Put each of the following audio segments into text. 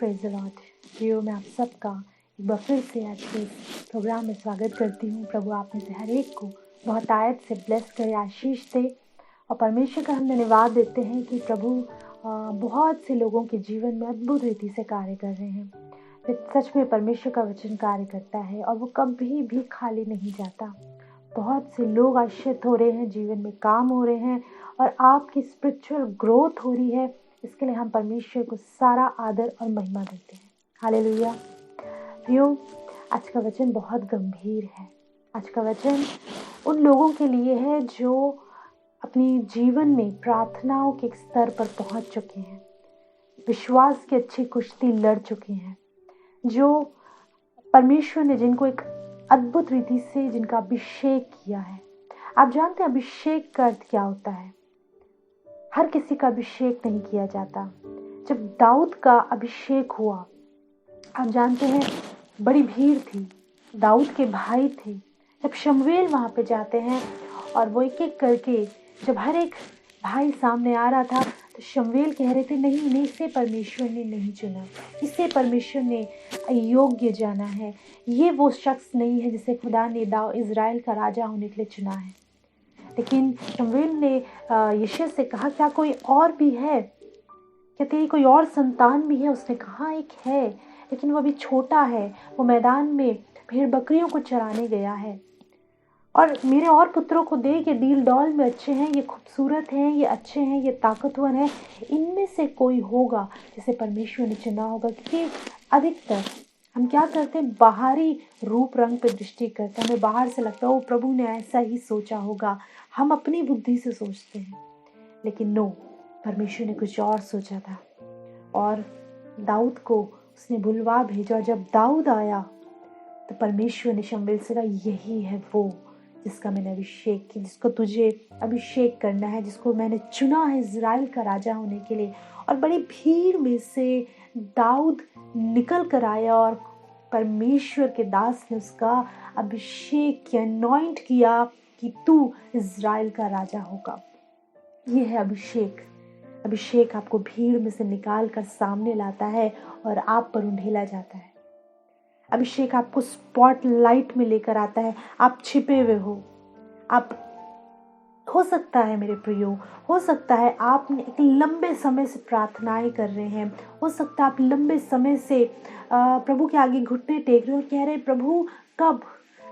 Praise the Lord. प्रियो, मैं आप सबका एक बार फिर से आज के इस प्रोग्राम में स्वागत करती हूँ। प्रभु आप में से हर एक को बहुत आयत से ब्लेस करे, आशीष दे। और परमेश्वर का हम धन्यवाद देते हैं कि प्रभु बहुत से लोगों के जीवन में अद्भुत रीति से कार्य कर रहे हैं। सच में परमेश्वर का वचन कार्य करता है और वो कभी भी खाली नहीं जाता। बहुत से लोग आश्रित हो रहे हैं, जीवन में काम हो रहे हैं और आपकी स्पिरिचुअल ग्रोथ हो रही है। इसके लिए हम परमेश्वर को सारा आदर और महिमा देते हैं। हालेलुया। प्रियो, आज का वचन बहुत गंभीर है। आज का वचन उन लोगों के लिए है जो अपनी जीवन में प्रार्थनाओं के स्तर पर पहुंच चुके हैं, विश्वास की अच्छी कुश्ती लड़ चुके हैं, जो परमेश्वर ने जिनको एक अद्भुत रीति से जिनका अभिषेक किया है। आप जानते हैं अभिषेक का अर्थ क्या होता है? हर किसी का अभिषेक नहीं किया जाता। जब दाऊद का अभिषेक हुआ, आप जानते हैं बड़ी भीड़ थी, दाऊद के भाई थे। जब शमूएल वहां पे जाते हैं और वो एक एक करके जब हर एक भाई सामने आ रहा था तो शमूएल कह रहे थे नहीं, इसे परमेश्वर ने नहीं चुना, इसे परमेश्वर ने अयोग्य जाना है, ये वो शख्स नहीं है जिसे खुदा ने इज़राइल का राजा होने के लिए चुना है। लेकिन शमूएल ने यिशै से कहा, क्या कोई और भी है? क्या तेरी कोई और संतान भी है? उसने कहा एक है, लेकिन वो अभी छोटा है, वो मैदान में भेड़ बकरियों को चराने गया है। और मेरे और पुत्रों को देख, ये डील डॉल में अच्छे हैं, ये खूबसूरत हैं, ये अच्छे हैं, ये ताकतवर हैं, इनमें से कोई होगा जिसे परमेश्वर ने चुना होगा। क्योंकि अधिकतर हम क्या करते हैं, बाहरी रूप रंग पे दृष्टि करते हैं। हमें बाहर से लगता है ओ प्रभु ने ऐसा ही सोचा होगा, हम अपनी बुद्धि से सोचते हैं। लेकिन नो, परमेश्वर ने कुछ और सोचा था और दाऊद को उसने बुलवा भेजा। और जब दाऊद आया तो परमेश्वर ने शमूएल से कहा, यही है वो जिसका मैंने अभिषेक किया, जिसको तुझे अभिषेक करना है, जिसको मैंने चुना है इज़राइल का राजा होने के लिए। और बड़ी भीड़ में से दाऊद निकल कर आया और परमेश्वर के दास ने उसका अभिषेक किया, अनॉइंट किया कि तू इज़राइल का राजा होगा। ये है अभिषेक। अभिषेक आपको भीड़ में से निकाल कर सामने लाता है और आप पर उंडेला जाता है। अभिषेक आपको स्पॉटलाइट में लेकर आता है। आप छिपे हुए हो सकता है मेरे प्रियो, हो सकता है आप एक लंबे समय से प्रार्थनाएं कर रहे हैं, हो सकता है आप लंबे समय से प्रभु के आगे घुटने टेक रहे हो और कह रहे हैं, प्रभु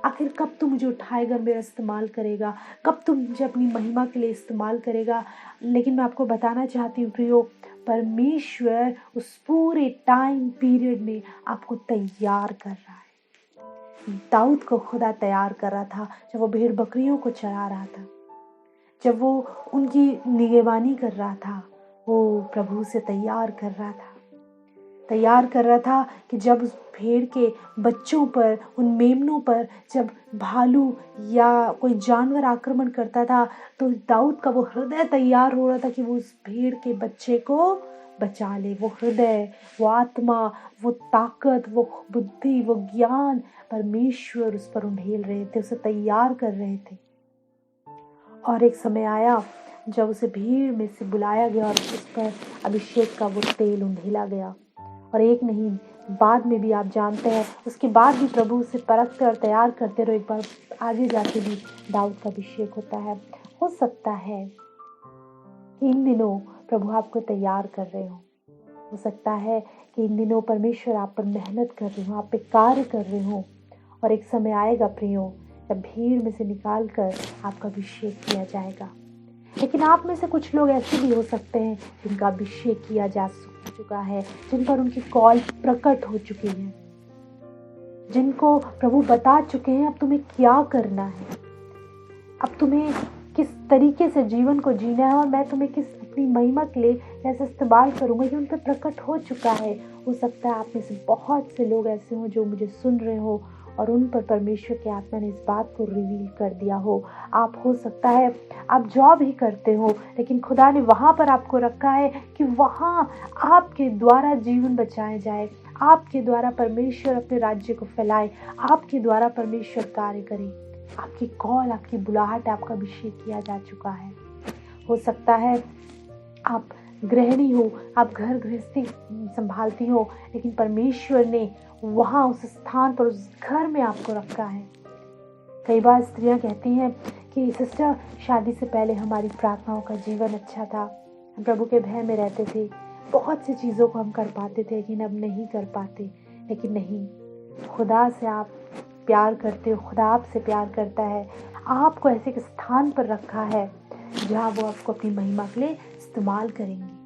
आखिर कब तू मुझे उठाएगा, मेरा इस्तेमाल करेगा, कब तू मुझे अपनी महिमा के लिए इस्तेमाल करेगा। लेकिन मैं आपको बताना चाहती हूँ प्रियो, परमेश्वर उस पूरे टाइम पीरियड में आपको तैयार कर रहा है। दाऊद को खुदा तैयार कर रहा था जब वो भेड़ बकरियों को चरा रहा था, जब वो उनकी निगहबानी कर रहा था, वो प्रभु से तैयार कर रहा था कि जब उस भेड़ के बच्चों पर, उन मेमनों पर जब भालू या कोई जानवर आक्रमण करता था तो दाऊद का वो हृदय तैयार हो रहा था कि वो उस भेड़ के बच्चे को बचा ले। वो हृदय, वो आत्मा, वो ताकत, वो बुद्धि, वो ज्ञान परमेश्वर उस पर उंडेल रहे थे, उसे तैयार कर रहे थे। और एक समय आया जब उसे भीड़ में से बुलाया गया और उस पर अभिषेक का वो तेल उंडेला गया। और एक नहीं, बाद में भी आप जानते हैं, उसके बाद भी प्रभु उसे परखते और तैयार करते रहो। एक बार आगे जाके भी दाऊद का अभिषेक होता है। हो सकता है कि इन दिनों प्रभु आपको तैयार कर रहे हो सकता है कि इन दिनों परमेश्वर आप पर मेहनत कर रहे हो, आप पे कार्य कर रहे हो। और एक समय आएगा प्रियो, जब भीड़ में से निकाल कर आपका अभिषेक किया जाएगा। लेकिन आप में से कुछ लोग ऐसे भी हो सकते हैं जिनका अभिषेक किया जा चुका है, जिन पर उनकी कॉल प्रकट हो चुकी है, जिनको प्रभु बता चुके हैं अब तुम्हें क्या करना है, अब तुम्हें किस तरीके से जीवन को जीना है और मैं तुम्हें किस अपनी महिमा के लिए कैसे इस्तेमाल करूंगा, ये उन पर प्रकट हो चुका है। हो सकता है आप में से बहुत से लोग ऐसे हों जो मुझे सुन रहे हो और उन पर परमेश्वर के आत्मा ने इस बात को रिवील कर दिया हो। आप हो सकता है आप जॉब ही करते हो, लेकिन खुदा ने वहाँ पर आपको रखा है कि वहाँ आपके द्वारा जीवन बचाया जाए, आपके द्वारा परमेश्वर अपने राज्य को फैलाए, आपके द्वारा परमेश्वर कार्य करे। आपकी कॉल, आपकी बुलाहट, आपका अभिषेक किया जा चुका है। हो सकता है आप गृहिणी हो, आप घर गृहस्थी संभालती हो, लेकिन परमेश्वर ने वहाँ उस स्थान पर, उस घर में आपको रखा है। कई बार स्त्रियां कहती हैं कि सिस्टर, शादी से पहले हमारी प्रार्थनाओं का जीवन अच्छा था, हम प्रभु के भय में रहते थे, बहुत सी चीज़ों को हम कर पाते थे, लेकिन अब नहीं कर पाते। लेकिन नहीं, खुदा से आप प्यार करते हो, खुदा आपसे प्यार करता है, आपको ऐसे एक स्थान पर रखा है जहाँ वो आपको अपनी महिमा के लिए इस्तेमाल करेंगे।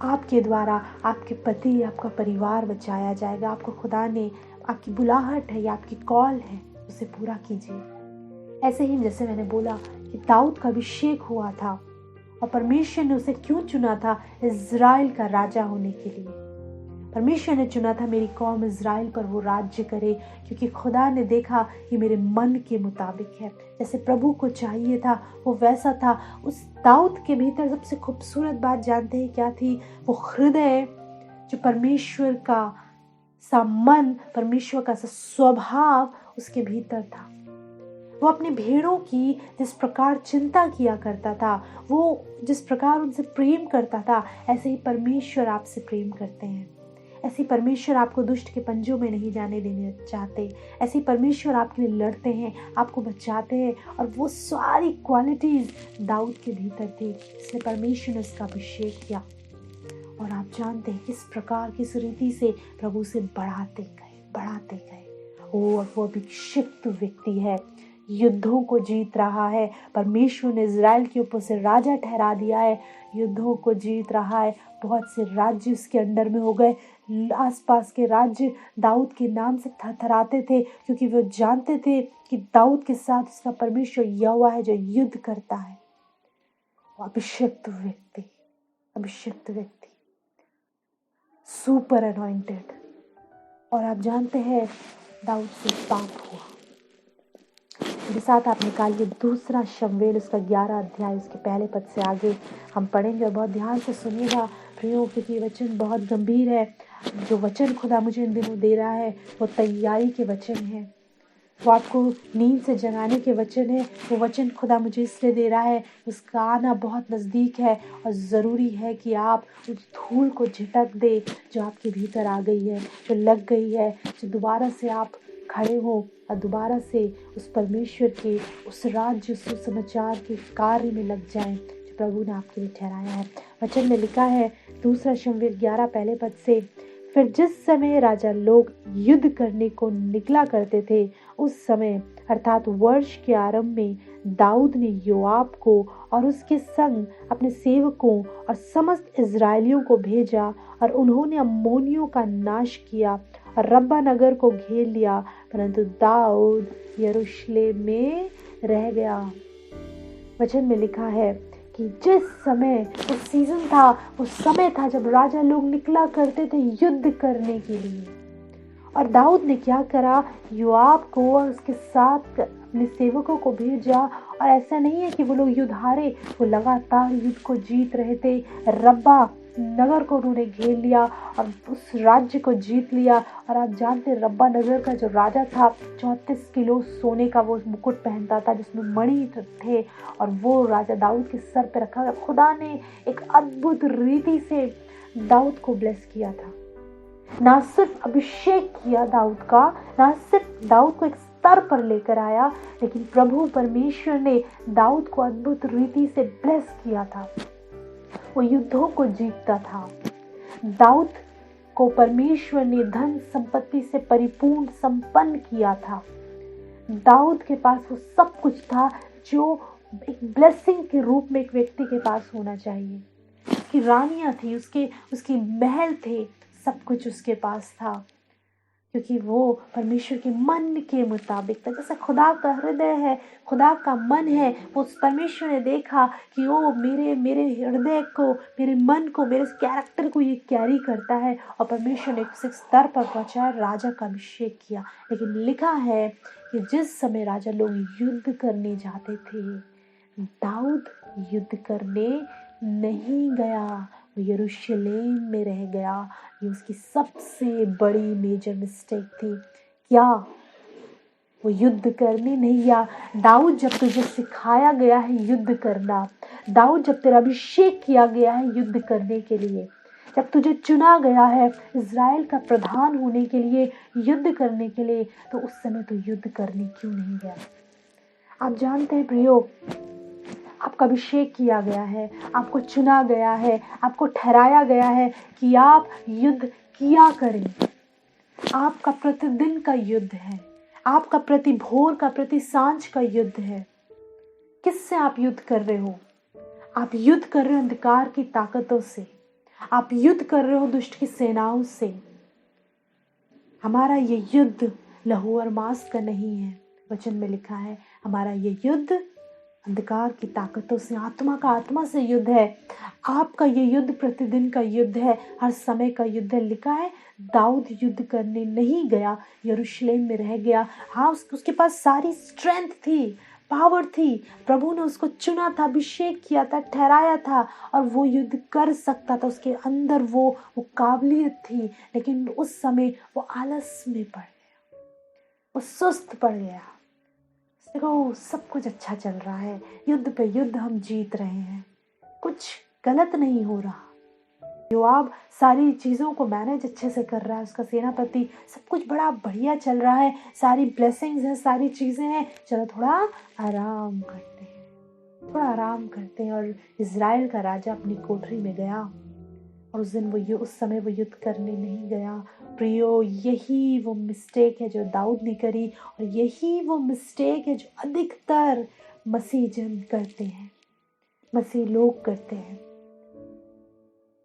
आपके द्वारा आपके पति, आपका परिवार बचाया जाएगा। आपको खुदा ने, आपकी बुलाहट है या आपकी कॉल है, उसे पूरा कीजिए। ऐसे ही जैसे मैंने बोला कि दाऊद का अभिषेक हुआ था और परमेश्वर ने उसे क्यों चुना था? इज़राइल का राजा होने के लिए। परमेश्वर ने चुना था मेरी कौम इज़राइल पर वो राज्य करे, क्योंकि खुदा ने देखा ये मेरे मन के मुताबिक है। जैसे प्रभु को चाहिए था वो वैसा था। उस दाऊद के भीतर सबसे खूबसूरत बात जानते हैं क्या थी? वो हृदय जो परमेश्वर का सा मन, परमेश्वर का सा स्वभाव उसके भीतर था। वो अपनी भेड़ों की जिस प्रकार चिंता किया करता था, वो जिस प्रकार उनसे प्रेम करता था, ऐसे ही परमेश्वर आपसे प्रेम करते हैं। ऐसे परमेश्वर आपको दुष्ट के पंजों में नहीं जाने देने चाहते। ऐसे परमेश्वर आपके लिए लड़ते हैं, आपको बचाते हैं, और वो सारी क्वालिटीज दाऊद के भीतर थी, इसलिए परमेश्वर ने उसका अभिषेक किया। और आप जानते हैं किस प्रकार, किस रीति से प्रभु से बढ़ाते गए। वो अभिषिक्त व्यक्ति है, युद्धों को जीत रहा है। परमेश्वर ने इज़राइल के ऊपर से राजा ठहरा दिया है, युद्धों को जीत रहा है। बहुत से राज्य उसके अंडर में हो गए। आसपास के राज्य दाऊद के नाम से थरथराते थे, क्योंकि वो जानते थे कि दाऊद के साथ उसका परमेश्वर यहोवा है जो युद्ध करता है। अभिषिक्त व्यक्ति, सुपर अनॉइंटेड। और आप जानते हैं दाऊद से पाप हुआ। मेरे साथ आप निकालिए दूसरा शमूएल, उसका 11 अध्याय, उसके पहले पद से आगे हम पढ़ेंगे। और बहुत ध्यान से सुनिएगा प्रियो, क्योंकि वचन बहुत गंभीर है। जो वचन खुदा मुझे इन दिनों दे रहा है वो तैयारी के वचन है, वो आपको नींद से जगाने के वचन है। वो वचन खुदा मुझे इसलिए दे रहा है, उसका आना बहुत नज़दीक है और ज़रूरी है कि आप उस धूल को झटक दे जो आपके भीतर आ गई है, जो लग गई है, जो दोबारा से आप खड़े हो और दोबारा से उस परमेश्वर के, उस राज्य, उस समाचार के कार्य में लग जाएं जो प्रभु ने आपके लिए ठहराया है। वचन में लिखा है, दूसरा शमूएल 11 पहले पद से, फिर जिस समय राजा लोग युद्ध करने को निकला करते थे, उस समय अर्थात वर्ष के आरंभ में दाऊद ने योआब को और उसके संग अपने सेवकों और समस्त इज़राइलियों को भेजा, और उन्होंने अम्मोनियों का नाश किया और रब्बा नगर को घेर लिया, परंतु दाऊद यरूशलेम में रह गया। वचन में लिखा है कि जिस समय उस सीजन था, उस समय था जब राजा लोग निकला करते थे युद्ध करने के लिए, और दाऊद ने क्या करा? योआब को और उसके साथ अपने सेवकों को भेजा। और ऐसा नहीं है कि वो लोग युद्ध हारे, वो लगातार युद्ध को जीत रहे थे। रब्बा नगर को उन्होंने घेर लिया और उस राज्य को जीत लिया। और आप जानते, रब्बा नगर का जो राजा था 34 किलो सोने का वो मुकुट पहनता था जिसमें मणि थे, और वो राजा दाऊद के सर पे रखा। खुदा ने एक अद्भुत रीति से दाऊद को ब्लेस किया था। ना सिर्फ अभिषेक किया दाऊद का, ना सिर्फ दाऊद को एक स्तर पर लेकर आया, लेकिन प्रभु परमेश्वर ने दाऊद को अद्भुत रीति से ब्लेस किया था। वो युद्धों को जीतता था। दाऊद को परमेश्वर ने धन संपत्ति से परिपूर्ण संपन्न किया था। दाऊद के पास वो सब कुछ था जो एक ब्लेसिंग के रूप में एक व्यक्ति के पास होना चाहिए। उसकी रानियां थी, उसकी महल थे, सब कुछ उसके पास था, क्योंकि वो परमेश्वर के मन के मुताबिक था। जैसे खुदा का हृदय है, खुदा का मन है, वो उस परमेश्वर ने देखा कि वो मेरे हृदय को, मेरे मन को, मेरे कैरेक्टर को ये कैरी करता है, और परमेश्वर ने उस स्तर पर पहुंचाया, राजा का अभिषेक किया। लेकिन लिखा है कि जिस समय राजा लोग युद्ध करने जाते थे, दाऊद युद्ध करने नहीं गया, वो यरूशलेम में रह गया। ये उसकी सबसे बड़ी मेजर मिस्टेक थी। क्या वो युद्ध करने नहीं गया? दाऊद, जब तुझे सिखाया गया है युद्ध करना, दाऊद, जब तेरा अभिषेक किया गया है युद्ध करने के लिए, जब तुझे चुना गया है इज़राइल का प्रधान होने के लिए, युद्ध करने के लिए, तो उस समय तू युद्ध करने क्यों नहीं गया? आप जानते हैं प्रियो, आपका अभिषेक किया गया है, आपको चुना गया है, आपको ठहराया गया है कि आप युद्ध किया करें। आपका प्रतिदिन का युद्ध है, आपका प्रति भोर का, प्रति सांझ का युद्ध है। किससे आप युद्ध कर रहे हो? आप युद्ध कर रहे हो अंधकार की ताकतों से, आप युद्ध कर रहे हो दुष्ट की सेनाओं से। हमारा ये युद्ध लहू और मांस का नहीं है। वचन में लिखा है हमारा ये युद्ध अंधकार की ताकतों से, आत्मा का आत्मा से युद्ध है। आपका ये युद्ध प्रतिदिन का युद्ध है, हर समय का युद्ध है। लिखा है दाऊद युद्ध करने नहीं गया, यरूशलेम में रह गया। हाँ, उसके पास सारी स्ट्रेंथ थी, पावर थी, प्रभु ने उसको चुना था, अभिषेक किया था, ठहराया था और वो युद्ध कर सकता था। उसके अंदर वो काबिलियत थी, लेकिन उस समय वो आलस में पड़ गया, वो सुस्त पड़ गया। देखो, सब कुछ अच्छा चल रहा है, युद्ध पे युद्ध हम जीत रहे हैं, कुछ गलत नहीं हो रहा। योआब सारी चीज़ों को मैनेज अच्छे से कर रहा है, उसका सेनापति, सब कुछ बड़ा बढ़िया चल रहा है, सारी ब्लेसिंग्स हैं, सारी चीज़ें हैं। चलो थोड़ा आराम करते हैं, थोड़ा आराम करते हैं। और इज़राइल का राजा अपनी कोठरी में गया और उस दिन उस समय वो युद्ध करने नहीं गया। प्रियो, यही वो मिस्टेक है जो दाऊद ने करी, और यही वो मिस्टेक है जो अधिकतर मसीह जन करते हैं, मसीह लोग करते हैं।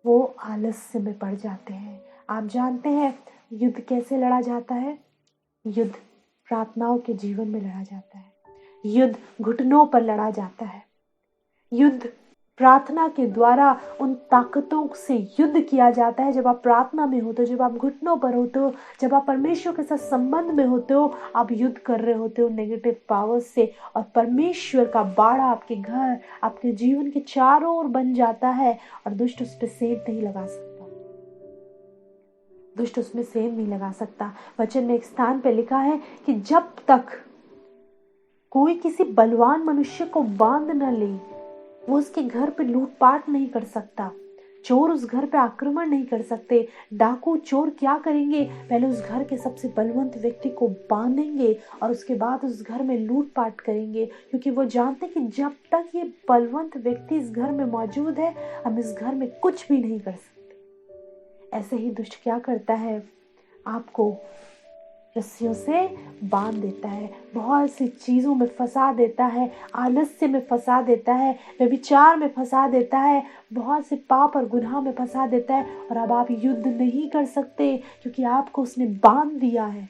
वो आलस्य में पड़ जाते हैं। आप जानते हैं युद्ध कैसे लड़ा जाता है? युद्ध प्रार्थनाओं के जीवन में लड़ा जाता है, युद्ध घुटनों पर लड़ा जाता है, युद्ध प्रार्थना के द्वारा उन ताकतों से युद्ध किया जाता है। जब आप प्रार्थना में होते हो, जब आप घुटनों पर होते हो, जब आप परमेश्वर के साथ संबंध में होते हो, आप युद्ध कर रहे होते हो नेगेटिव पावर्स से, और परमेश्वर का बाड़ा आपके घर, आपके जीवन के चारों ओर बन जाता है और दुष्ट उस पर सेंध नहीं लगा सकता, दुष्ट उसमें सेंध नहीं लगा सकता। वचन में एक स्थान पे लिखा है कि जब तक कोई किसी बलवान मनुष्य को बांध न ले, वो उसके घर पे लूटपाट नहीं कर सकता, चोर उस घर पे आक्रमण नहीं कर सकते। डाकू चोर क्या करेंगे? पहले उस घर के सबसे बलवंत व्यक्ति को बांधेंगे और उसके बाद उस घर में लूटपाट करेंगे, क्योंकि वो जानते कि जब तक ये बलवंत व्यक्ति इस घर में मौजूद है, हम इस घर में कुछ भी नहीं कर सकते। ऐसे ही दुष्ट क्या करता है? आपको रस्सियों से बांध देता है, बहुत सी चीज़ों में फंसा देता है, आलस्य में फंसा देता है, व्यभिचार में फंसा देता है, बहुत से पाप और गुनाह में फंसा देता है। और अब आप युद्ध नहीं कर सकते क्योंकि आपको उसने बांध दिया है।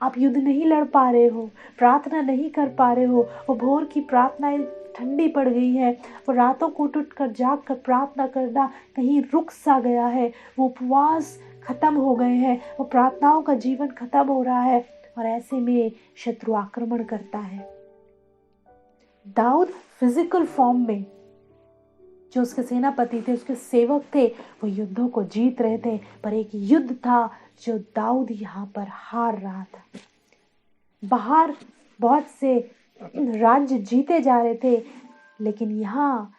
आप युद्ध नहीं लड़ पा रहे हो, प्रार्थना नहीं कर पा रहे हो। वो भोर की प्रार्थनाएं ठंडी पड़ गई है, वो रातों को उठ कर जाग कर प्रार्थना करना कहीं रुक सा गया है, वो उपवास खत्म हो गए हैं, वो प्रार्थनाओं का जीवन खत्म हो रहा है, और ऐसे में शत्रु आक्रमण करता है। दाऊद फिजिकल फॉर्म में, जो उसके सेनापति थे, उसके सेवक थे, वो युद्धों को जीत रहे थे, पर एक युद्ध था जो दाऊद यहाँ पर हार रहा था। बाहर बहुत से राज्य जीते जा रहे थे, लेकिन यहाँ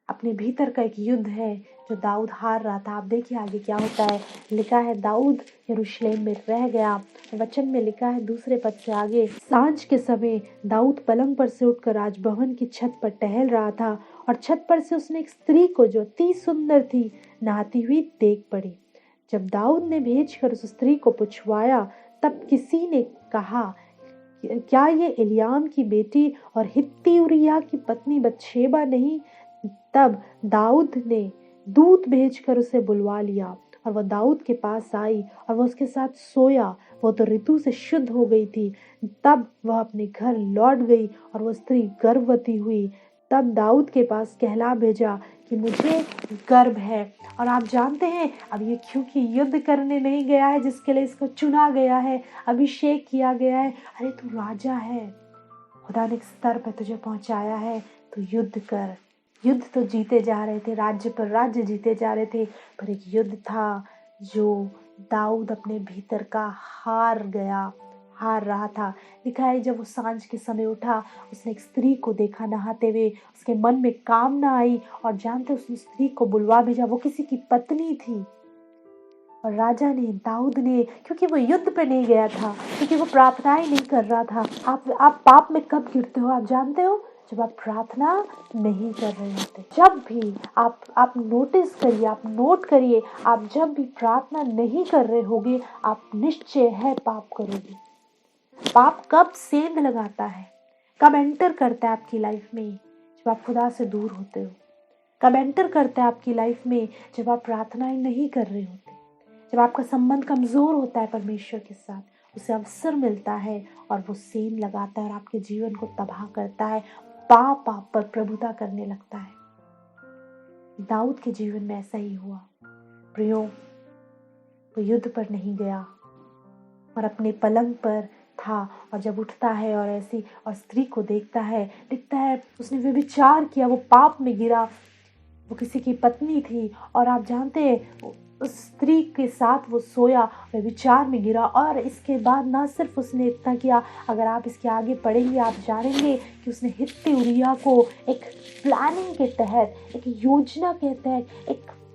अपने भीतर का एक युद्ध है जो दाऊद हार रहा था। आप देखिए आगे क्या होता है। लिखा है दाऊद यरूशलेम में रह गया। वचन में लिखा है दूसरे पद से आगे, सांझ के समय दाऊद पलंग पर से उठकर राजभवन की छत पर टहल रहा था, और छत पर से उसने एक स्त्री को जो अति सुंदर थी नहाती हुई देख पड़ी। जब दाऊद ने भेजकर उस स्त्री को पुछवाया, तब किसी ने कहा, क्या ये एलियाम की बेटी और हित्ती उरिय्याह की पत्नी बतशेबा नहीं? तब दाऊद ने दूत भेजकर उसे बुलवा लिया, और वह दाऊद के पास आई और वह उसके साथ सोया। वो तो ऋतु से शुद्ध हो गई थी। तब वह अपने घर लौट गई और वह स्त्री गर्भवती हुई। तब दाऊद के पास कहला भेजा कि मुझे गर्भ है। और आप जानते हैं अब ये क्योंकि युद्ध करने नहीं गया है जिसके लिए इसको चुना गया है, अभिषेक किया गया है। अरे तू राजा है, खुदा ने एक स्तर पर तुझे पहुंचाया है, तो युद्ध कर। युद्ध तो जीते जा रहे थे, राज्य पर राज्य जीते जा रहे थे, पर एक युद्ध था जो दाऊद अपने भीतर का हार हार रहा था। लिखा है जब वो सांझ के समय उठा, उसने एक स्त्री को देखा नहाते हुए, उसके मन में कामना आई और जानते उसने स्त्री को बुलवा भेजा। वो किसी की पत्नी थी और राजा ने, दाऊद ने, क्योंकि वो युद्ध पे नहीं गया था, क्योंकि वो प्रार्थनाएं नहीं कर रहा था। आप पाप में कब गिरते हो आप जानते हो? जब आप प्रार्थना नहीं कर रहे होते। जब भी आप नोटिस करिए, आप नोट करिए, आप जब भी प्रार्थना नहीं कर रहे होगे, आप निश्चय है पाप करोगे। पाप कब सेंध लगाता है, कब एंटर करता है आपकी लाइफ में? जब आप खुदा से दूर होते हो। कब एंटर करता है आपकी लाइफ में? जब आप प्रार्थनाएं नहीं कर रहे होते, जब आपका संबंध कमजोर होता है परमेश्वर के साथ, उसे अवसर मिलता है और वो सेंध लगाता है और आपके जीवन को तबाह करता है। पाप आप पर प्रभुता करने लगता है। दाऊद के जीवन में ऐसा ही हुआ। प्रियो, वो युद्ध पर नहीं गया और अपने पलंग पर था, और जब उठता है और ऐसी और स्त्री को देखता है, दिखता है उसने व्यभिचार किया, वो पाप में गिरा। वो किसी की पत्नी थी और आप जानते हैं उस स्त्री के साथ वो सोया, व्यभिचार में गिरा। और इसके बाद ना सिर्फ उसने इतना किया, अगर आप इसके आगे पढ़ेंगे आप जानेंगे कि उसने हित्ती उरिया को एक प्लानिंग के तहत, एक योजना के तहत,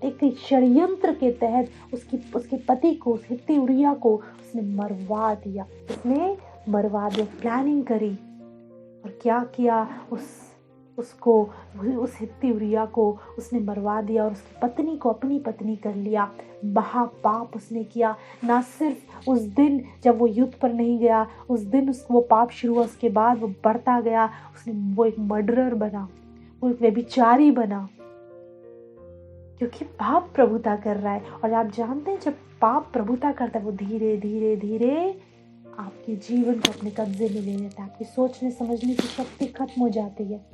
एक षड्यंत्र के तहत उसके पति को, उस हित्ती उरिया को उसने मरवा दिया। उसने मरवा दिया, प्लानिंग करी और क्या किया, उस हित्ती उरिया को उसने मरवा दिया और उसकी पत्नी को अपनी पत्नी कर लिया। महापाप उसने किया। ना सिर्फ उस दिन जब वो युद्ध पर नहीं गया, उस दिन वो पाप शुरू हुआ, उसके बाद वो बढ़ता गया। वो एक मर्डरर बना, वो एक व्यभिचारी बना, क्योंकि पाप प्रभुता कर रहा है। और आप जानते हैं जब पाप प्रभुता करता है, वो धीरे धीरे धीरे आपके जीवन को अपने कब्जे में ले लेता है। आपकी सोचने समझने की शक्ति खत्म हो जाती है।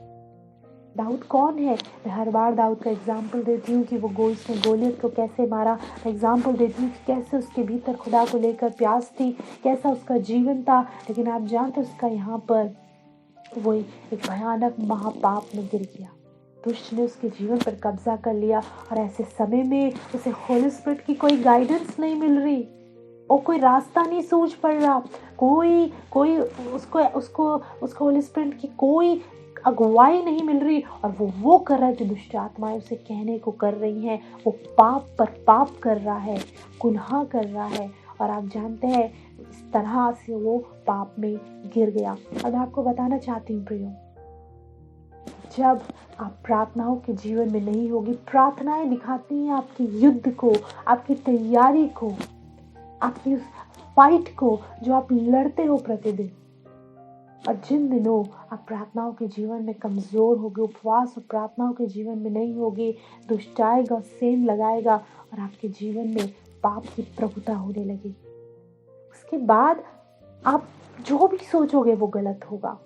दाऊद कौन है? मैं हर बार दाऊद का एग्जाम्पल देती हूँ कि वो उसने गोलियत को कैसे मारा। एग्जाम्पल देती हूँ कि कैसे उसके भीतर खुदा को लेकर प्यास थी, कैसा उसका जीवन था। लेकिन आप जानते उसका यहाँ पर वो एक भयानक महापाप में गिर गया। दुष्ट ने उसके जीवन पर कब्जा कर लिया और ऐसे समय में उसे होली स्पिरिट की कोई गाइडेंस नहीं मिल रही और कोई रास्ता नहीं सूझ पड़ रहा, कोई उसको होली स्पिरिट की कोई अगुवाई नहीं मिल रही। और वो कर रहा है जो दुष्ट आत्माएं उसे कहने को कर रही हैं। वो पाप पर पाप कर रहा है, गुनाह कर रहा है। और आप जानते हैं इस तरह से वो पाप में गिर गया। अब आपको बताना चाहती हूँ प्रियो, जब आप प्रार्थनाओं के जीवन में नहीं होगी, प्रार्थनाएं दिखाती हैं आपकी युद्ध को, आपकी तैयारी को, आपकी उस फाइट को जो आप लड़ते हो प्रतिदिन। और जिन दिनों आप प्रार्थनाओं के जीवन में कमजोर होगे, उपवास और प्रार्थनाओं के जीवन में नहीं होगे, दुष्ट आएगा, सेंध लगाएगा और आपके जीवन में पाप की प्रभुता होने लगेगी। उसके बाद आप जो भी सोचोगे वो गलत होगा।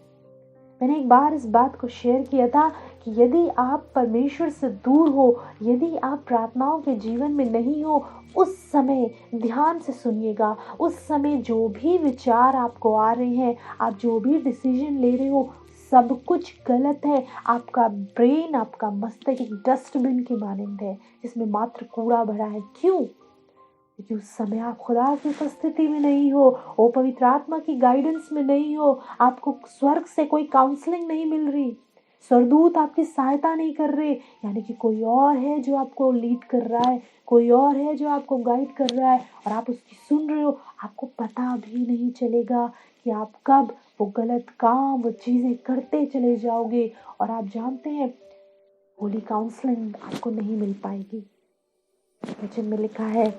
मैंने एक बार इस बात को शेयर किया था कि यदि आप परमेश्वर से दूर हो, यदि आप प्रार्थनाओं के जीवन में नहीं हो, उस समय ध्यान से सुनिएगा। उस समय जो भी विचार आपको आ रहे हैं, आप जो भी डिसीजन ले रहे हो, सब कुछ गलत है। आपका ब्रेन, आपका मस्तिष्क एक डस्टबिन की मानंद है जिसमें मात्र कूड़ा भरा है। क्यों? क्योंकि उस समय आप खुदा की उपस्थिति में नहीं हो, वो पवित्र आत्मा की गाइडेंस में नहीं हो, आपको स्वर्ग से कोई काउंसलिंग नहीं मिल रही, स्वर्गदूत आपकी सहायता नहीं कर रहे। यानी कि कोई और है जो आपको लीड कर रहा है, कोई और है जो आपको गाइड कर रहा है और आप उसकी सुन रहे हो। आपको पता भी नहीं चलेगा कि आप कब वो गलत काम, वो चीज़ें करते चले जाओगे और आप जानते हैं होली काउंसलिंग आपको नहीं मिल पाएगी। वचन में लिखा है,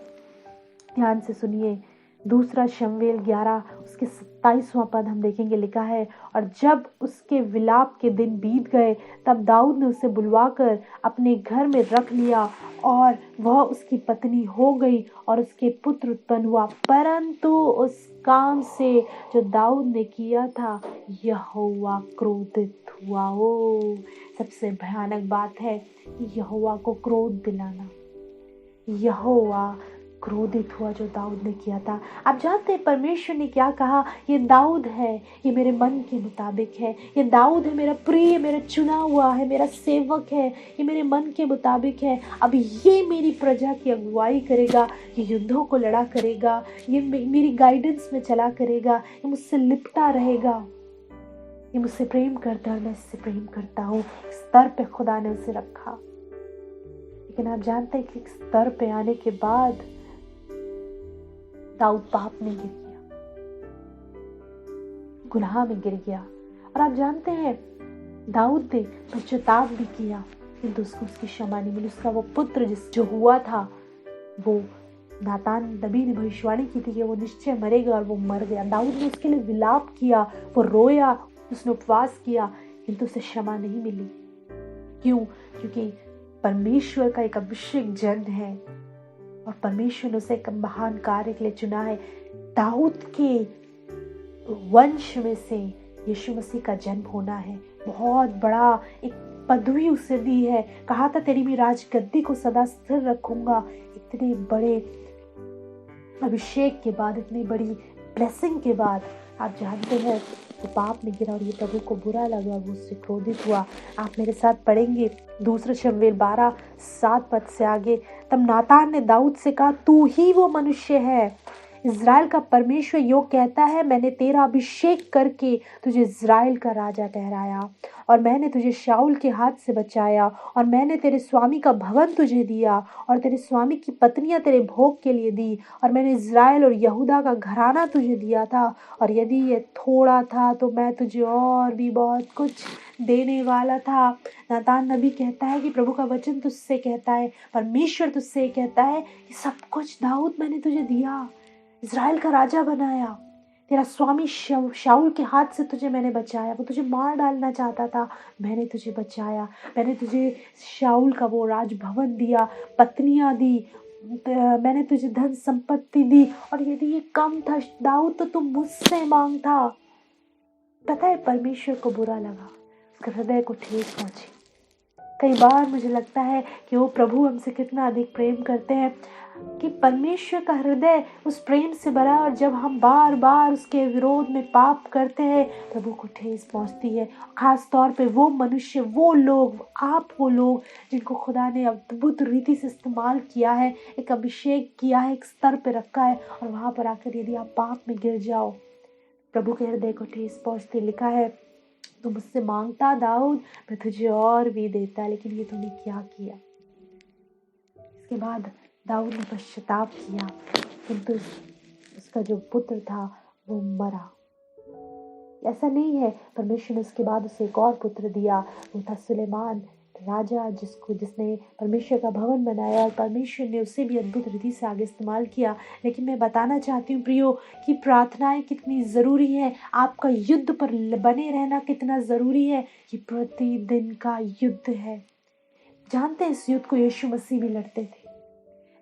ध्यान से सुनिए, दूसरा शमूएल 11 उसके 27वां पद हम देखेंगे। लिखा है, और जब उसके विलाप के दिन बीत गए तब दाऊद ने उसे बुलवाकर अपने घर में रख लिया और वह उसकी पत्नी हो गई और उसके पुत्र उत्पन्न हुआ। परंतु उस काम से जो दाऊद ने किया था यहोवा क्रोधित हुआ। ओ, सबसे भयानक बात है यहोवा को क्रोध दिलाना। यहोवा क्रोधित हुआ जो दाऊद ने किया था। आप जानते हैं परमेश्वर ने क्या कहा, ये दाऊद है, ये मेरे मन के मुताबिक है, ये दाऊद है मेरा प्रिय, मेरा चुना हुआ है, मेरा सेवक है, ये मेरे मन के मुताबिक है। अब ये मेरी प्रजा की अगुवाई करेगा, ये युद्धों को लड़ा करेगा, ये मेरी गाइडेंस में चला करेगा, ये मुझसे लिपटा रहेगा, ये मुझसे प्रेम करता है और मैं इससे प्रेम करता हूँ। इस स्तर पे खुदा ने उसे रखा। लेकिन आप जानते हैं कि इस स्तर पे आने के बाद दाऊद पाप में गिर गया, गुनाह में गिर गया। और आप जानते हैं दाऊद ने पश्चाताप भी किया, किंतु उसको उसकी क्षमा नहीं मिली। उसका वो पुत्र जो हुआ था, वो नातान नबी ने भविष्यवाणी की थी कि वो निश्चय मरेगा, और वो मर गया। दाऊद ने उसके लिए विलाप किया, वो रोया, उसने उपवास किया, किंतु उसे क्षमा नहीं मिली। क्यों? क्योंकि परमेश्वर का एक अभिषेक जन है और परमेश्वर ने उसे एक महान कार्य के लिए चुना है। दाऊद के वंश में से यीशु मसीह का जन्म होना है। बहुत बड़ा एक पदवी उसे दी है। कहा था तेरी मैं राजगद्दी को सदा स्थिर रखूंगा। इतने बड़े अभिषेक के बाद, इतनी बड़ी ब्लेसिंग के बाद, आप जानते हैं वो पाप में गिरा और ये प्रभु को बुरा लगा, वो उससे क्रोधित हुआ। आप मेरे साथ पढ़ेंगे 2 शमूएल 12:7 से आगे। तब नातान ने दाऊद से कहा, तू ही वो मनुष्य है। इज़राइल का परमेश्वर यो कहता है, मैंने तेरा अभिषेक करके तुझे इज़राइल का राजा ठहराया, और मैंने तुझे शाऊल के हाथ से बचाया, और मैंने तेरे स्वामी का भवन तुझे दिया, और तेरे स्वामी की पत्नियां तेरे भोग के लिए दी, और मैंने इज़राइल और यहूदा का घराना तुझे दिया था, और यदि ये थोड़ा था तो मैं तुझे और भी बहुत कुछ देने वाला था। नातान नबी कहता है कि प्रभु का वचन तुझसे कहता है, परमेश्वर तुझसे कहता है कि सब कुछ दाऊद मैंने तुझे दिया, इज़राइल का राजा बनाया, तेरा स्वामी शाऊल के हाथ से तुझे मैंने बचाया। वो तुझे मार डालना चाहता था, मैंने तुझे बचाया। मैंने तुझे शाऊल का वो राजभवन दिया, पत्नियां दी, मैंने तुझे धन संपत्ति दी, और यदि ये कम था दाऊद तो तुम मुझसे मांगता। पता है परमेश्वर को बुरा लगा, उसके हृदय को ठेस पहुंची। कई बार मुझे लगता है कि वो प्रभु हमसे कितना अधिक प्रेम करते हैं कि परमेश्वर का हृदय उस प्रेम से भरा, और जब हम बार बार उसके विरोध में पाप करते हैं प्रभु को ठेस पहुंचती है। खास तौर पे वो मनुष्य, वो लोग, आप वो लोग जिनको खुदा ने अद्भुत रीति से इस्तेमाल किया है, एक अभिषेक किया है, एक स्तर पे रखा है, और वहां पर आकर यदि आप पाप में गिर जाओ प्रभु के हृदय को ठेस पहुंचती। लिखा है, तू मुझसे मांगता दाऊद, मैं तुझे और भी देता, लेकिन ये तूने क्या किया। इसके बाद दाऊद ने पश्चाताप किया, किंतु उसका जो पुत्र था वो मरा। ऐसा नहीं है, परमेश्वर ने उसके बाद उसे एक और पुत्र दिया, वो था सुलेमान राजा, जिसने परमेश्वर का भवन बनाया, और परमेश्वर ने उसे भी अद्भुत रीति से आगे इस्तेमाल किया। लेकिन मैं बताना चाहती हूँ प्रियो कि प्रार्थनाएं कितनी ज़रूरी है, आपका युद्ध पर बने रहना कितना ज़रूरी है। कि प्रतिदिन का युद्ध है। जानते हैं इस युद्ध को यीशु मसीह भी लड़ते थे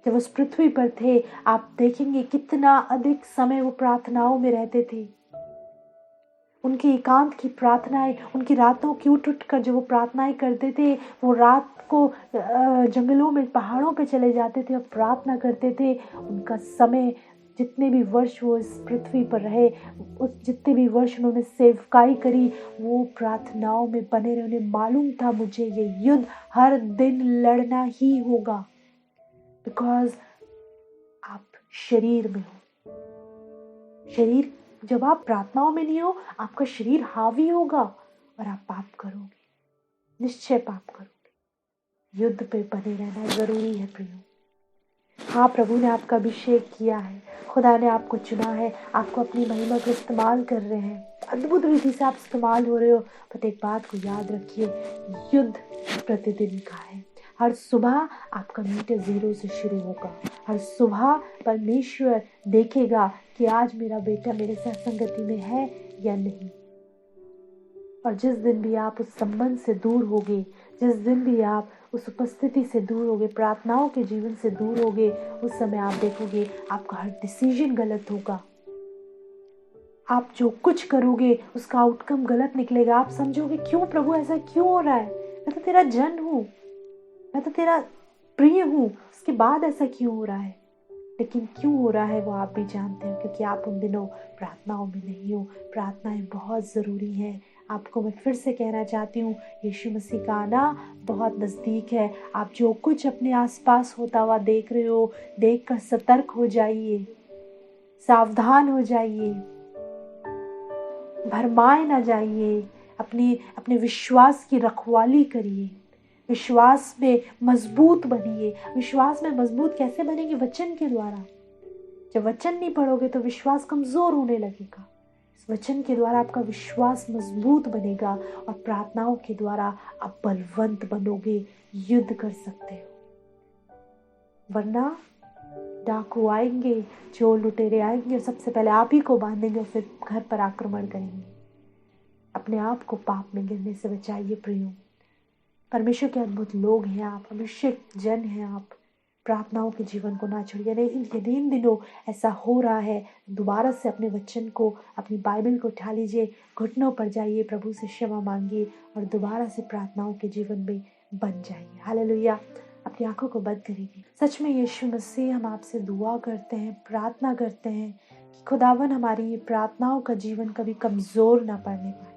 जब उस पृथ्वी पर थे। आप देखेंगे कितना अधिक समय वो प्रार्थनाओं में रहते थे। उनकी एकांत की प्रार्थनाएं, उनकी रातों की उठ कर जो वो प्रार्थनाएं करते थे, वो रात को जंगलों में, पहाड़ों पे चले जाते थे और प्रार्थना करते थे। उनका समय, जितने भी वर्ष वो इस पृथ्वी पर रहे, उस जितने भी वर्ष उन्होंने सेवकाई करी, वो प्रार्थनाओं में बने रहे। उन्हें मालूम था मुझे ये युद्ध हर दिन लड़ना ही होगा, बिकॉज आप शरीर में हो। शरीर, जब आप प्रार्थनाओं में नहीं हो, आपका शरीर हावी होगा और आप पाप करोगे, निश्चय पाप करोगे। युद्ध पे बने रहना जरूरी है प्रियो। हाँ, प्रभु ने आपका अभिषेक किया है, खुदा ने आपको चुना है, आपको अपनी महिमा को इस्तेमाल कर रहे हैं, अद्भुत रीति से आप इस्तेमाल हो रहे हो। बट एक बात को याद रखिए, युद्ध प्रतिदिन का है। हर सुबह आपका मीटर 0 से शुरू होगा। हर सुबह परमेश्वर देखेगा कि आज मेरा बेटा मेरे साथ संगति में है या नहीं। और जिस दिन भी आप उस संबंध से दूर होगे, जिस दिन भी आप उस उपस्थिति से दूर होगे, प्रार्थनाओं के जीवन से दूर होगे, उस समय आप देखोगे आपका हर डिसीजन गलत होगा। आप जो कुछ करोगे उसका आउटकम गलत निकलेगा। आप समझोगे, क्यों प्रभु ऐसा क्यों हो रहा है? मैं तो तेरा जन हूँ, मैं तो तेरा प्रिय हूँ, उसके बाद ऐसा क्यों हो रहा है? लेकिन क्यों हो रहा है वो आप भी जानते हैं, क्योंकि आप उन दिनों प्रार्थनाओं में नहीं हो। प्रार्थनाएं बहुत ज़रूरी हैं। आपको मैं फिर से कहना चाहती हूँ, यीशु मसीह का आना बहुत नज़दीक है। आप जो कुछ अपने आसपास होता हुआ देख रहे हो, देखकर सतर्क हो जाइए, सावधान हो जाइए, भरमाए ना जाइए। अपने अपने विश्वास की रखवाली करिए, विश्वास में मजबूत बनिए। विश्वास में मजबूत कैसे बनेंगे? वचन के द्वारा। जब वचन नहीं पढ़ोगे तो विश्वास कमजोर होने लगेगा। इस वचन के द्वारा आपका विश्वास मजबूत बनेगा और प्रार्थनाओं के द्वारा आप बलवंत बनोगे, युद्ध कर सकते हो। वरना डाकू आएंगे, चोर लुटेरे आएंगे और सबसे पहले आप ही को बांधेंगे और फिर घर पर आक्रमण करेंगे। अपने आप को पाप में गिरने से बचाइए प्रियो। परमेश्वर के अद्भुत लोग हैं आप, अभिषेक जन हैं आप। प्रार्थनाओं के जीवन को ना छोड़िए। नहीं, यदि इन दिनों ऐसा हो रहा है, दोबारा से अपने वचन को, अपनी बाइबल को उठा लीजिए, घुटनों पर जाइए, प्रभु से क्षमा मांगिए और दोबारा से प्रार्थनाओं के जीवन में बन जाइए। हालेलुया। अपनी आंखों को बंद करिए। सच में यीशु मसीह, हम आपसे दुआ करते हैं, प्रार्थना करते हैं कि खुदावन हमारी ये प्रार्थनाओं का जीवन कभी कमज़ोर ना पड़ने पाए।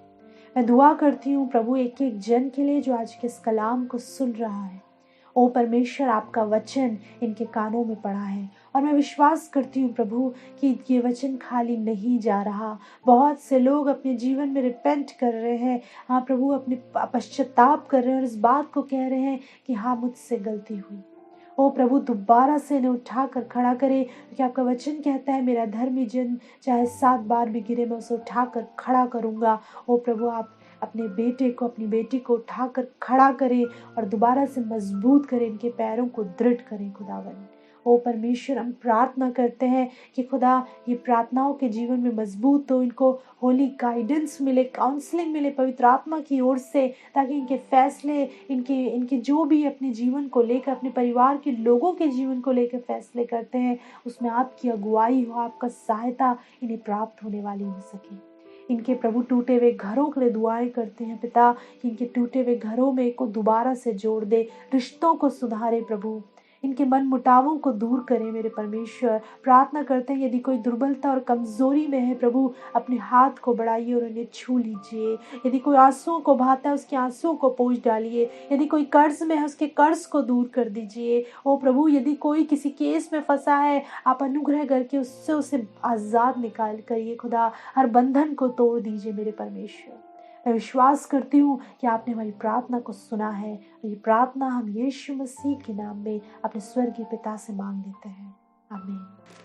मैं दुआ करती हूँ प्रभु एक एक जन के लिए जो आज के इस कलाम को सुन रहा है। ओ परमेश्वर, आपका वचन इनके कानों में पड़ा है और मैं विश्वास करती हूँ प्रभु कि ये वचन खाली नहीं जा रहा। बहुत से लोग अपने जीवन में रिपेंट कर रहे हैं। हाँ प्रभु, अपने पश्चाताप कर रहे हैं और इस बात को कह रहे हैं कि हाँ, मुझसे गलती हुई। ओ प्रभु, दोबारा से इन्हें उठा कर खड़ा करे, क्योंकि आपका वचन कहता है मेरा धर्मी जन चाहे 7 बार भी गिरे, मैं उसे उठा कर खड़ा करूँगा। ओ प्रभु, आप अपने बेटे को, अपनी बेटी को उठाकर खड़ा करें और दोबारा से मजबूत करें, इनके पैरों को दृढ़ करें खुदावन। ओ परमेश्वर, हम प्रार्थना करते हैं कि खुदा ये प्रार्थनाओं के जीवन में मजबूत हो, इनको होली गाइडेंस मिले, काउंसलिंग मिले पवित्र आत्मा की ओर से, ताकि इनके फैसले, इनके जो भी अपने जीवन को लेकर, अपने परिवार के लोगों के जीवन को लेकर फैसले करते हैं, उसमें आपकी अगुवाई हो, आपका सहायता इन्हें प्राप्त होने वाली हो सके। इनके प्रभु टूटे हुए घरों के लिए दुआएं करते हैं पिता, कि इनके टूटे हुए घरों में को दोबारा से जोड़ दे, रिश्तों को सुधारे प्रभु, इनके मन मुटावों को दूर करें मेरे परमेश्वर। प्रार्थना करते हैं यदि कोई दुर्बलता और कमजोरी में है प्रभु, अपने हाथ को बढ़ाइए और उन्हें छू लीजिए। यदि कोई आंसुओं को बहाता है, उसके आंसुओं को पोंछ डालिए। यदि कोई कर्ज में है, उसके कर्ज को दूर कर दीजिए। ओ प्रभु, यदि कोई किसी केस में फंसा है, आप अनुग्रह करके उससे उसे आज़ाद निकाल करिए खुदा। हर बंधन को तोड़ दीजिए मेरे परमेश्वर। मैं विश्वास करती हूँ कि आपने हमारी प्रार्थना को सुना है और ये प्रार्थना हम यीशु मसीह के नाम में अपने स्वर्गीय पिता से मांग लेते हैं। आमीन।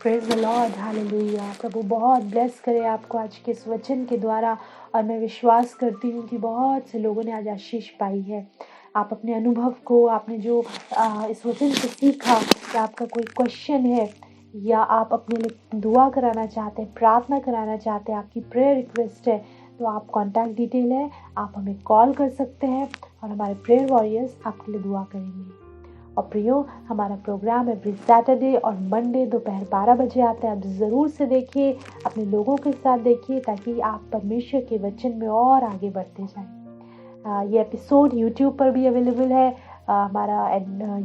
Praise the Lord. हालेलुया। प्रभु बहुत ब्लेस करे आपको आज के इस वचन के द्वारा और मैं विश्वास करती हूँ कि बहुत से लोगों ने आज आशीष पाई है। आप अपने अनुभव को, आपने जो इस वचन से सीखा, कि आपका कोई क्वेश्चन है या आप अपने लिए दुआ कराना चाहते हैं, प्रार्थना कराना चाहते हैं, आपकी प्रेयर रिक्वेस्ट है, तो आप कॉन्टैक्ट डिटेल है, आप हमें कॉल कर सकते हैं और हमारे प्रेयर वॉरियर्स आपके लिए दुआ करेंगे। और प्रियो, हमारा प्रोग्राम एवरी सैटरडे और मंडे दोपहर 12 बजे आता है। आप ज़रूर से देखिए, अपने लोगों के साथ देखिए, ताकि आप परमेश्वर के वचन में और आगे बढ़ते जाएं। ये एपिसोड यूट्यूब पर भी अवेलेबल है। हमारा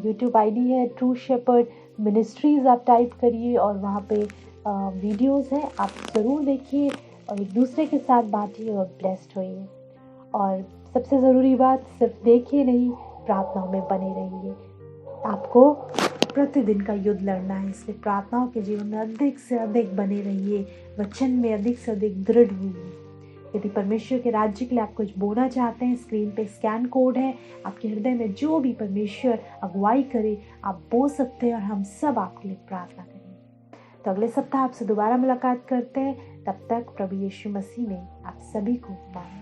यूट्यूब आईडी है ट्रू शेपर्ड मिनिस्ट्रीज। आप टाइप करिए और वहाँ पे वीडियोज़ हैं, आप ज़रूर देखिए और एक दूसरे के साथ बांटिए और ब्लेस्ड होइए। और सबसे ज़रूरी बात, सिर्फ देखिए नहीं, प्रार्थनाओं में बने रहिए। आपको प्रतिदिन का युद्ध लड़ना है, इसलिए प्रार्थनाओं के जीवन में अधिक से अधिक बने रहिए, वचन में अधिक से अधिक दृढ़ होइए। यदि परमेश्वर के राज्य के लिए आप कुछ बोलना चाहते हैं, स्क्रीन पे स्कैन कोड है, आपके हृदय में जो भी परमेश्वर अगुवाई करे आप बोल सकते हैं और हम सब आपके लिए प्रार्थना करेंगे। तो अगले सप्ताह आपसे दोबारा मुलाकात करते हैं। तब तक प्रभु यीशु मसीह में आप सभी को बाय।